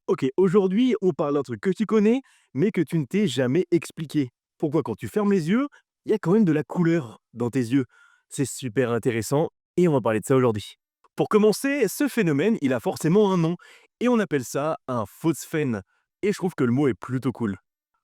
Ok, aujourd'hui, on parle d'un truc que tu connais, mais que tu ne t'es jamais expliqué. Pourquoi quand tu fermes les yeux, il y a quand même de la couleur dans tes yeux. C'est super intéressant et on va parler de ça aujourd'hui. Pour commencer, ce phénomène, il a forcément un nom et on appelle ça un phosphène. Et je trouve que le mot est plutôt cool.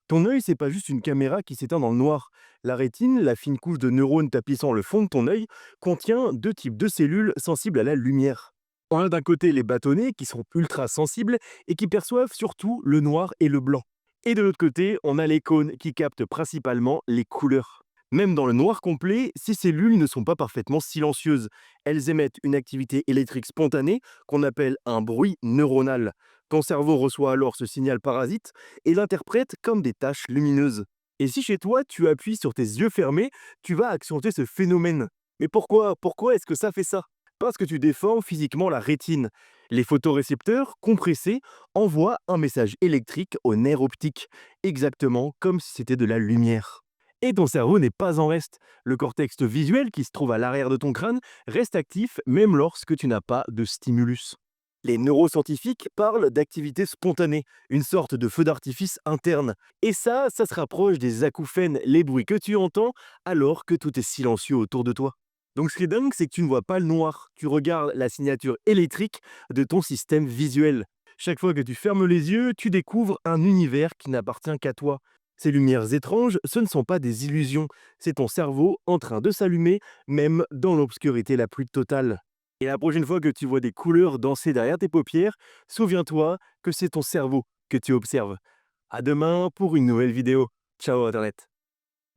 Ton œil, c'est pas juste une caméra qui s'éteint dans le noir. La rétine, la fine couche de neurones tapissant le fond de ton œil, contient deux types de cellules sensibles à la lumière. On a d'un côté les bâtonnets qui sont ultra sensibles et qui perçoivent surtout le noir et le blanc. Et de l'autre côté, on a les cônes qui captent principalement les couleurs. Même dans le noir complet, ces cellules ne sont pas parfaitement silencieuses. Elles émettent une activité électrique spontanée qu'on appelle un bruit neuronal. Ton cerveau reçoit alors ce signal parasite et l'interprète comme des taches lumineuses. Et si chez toi, tu appuies sur tes yeux fermés, tu vas accentuer ce phénomène. Mais pourquoi est-ce que ça fait ça? Parce que tu déformes physiquement la rétine. Les photorécepteurs, compressés, envoient un message électrique au nerf optique, exactement comme si c'était de la lumière. Et ton cerveau n'est pas en reste. Le cortex visuel qui se trouve à l'arrière de ton crâne reste actif même lorsque tu n'as pas de stimulus. Les neuroscientifiques parlent d'activité spontanée, une sorte de feu d'artifice interne. Et ça se rapproche des acouphènes, les bruits que tu entends alors que tout est silencieux autour de toi. Donc ce qui est dingue, c'est que tu ne vois pas le noir, tu regardes la signature électrique de ton système visuel. Chaque fois que tu fermes les yeux, tu découvres un univers qui n'appartient qu'à toi. Ces lumières étranges, ce ne sont pas des illusions, c'est ton cerveau en train de s'allumer, même dans l'obscurité la plus totale. Et la prochaine fois que tu vois des couleurs danser derrière tes paupières, souviens-toi que c'est ton cerveau que tu observes. À demain pour une nouvelle vidéo. Ciao Internet.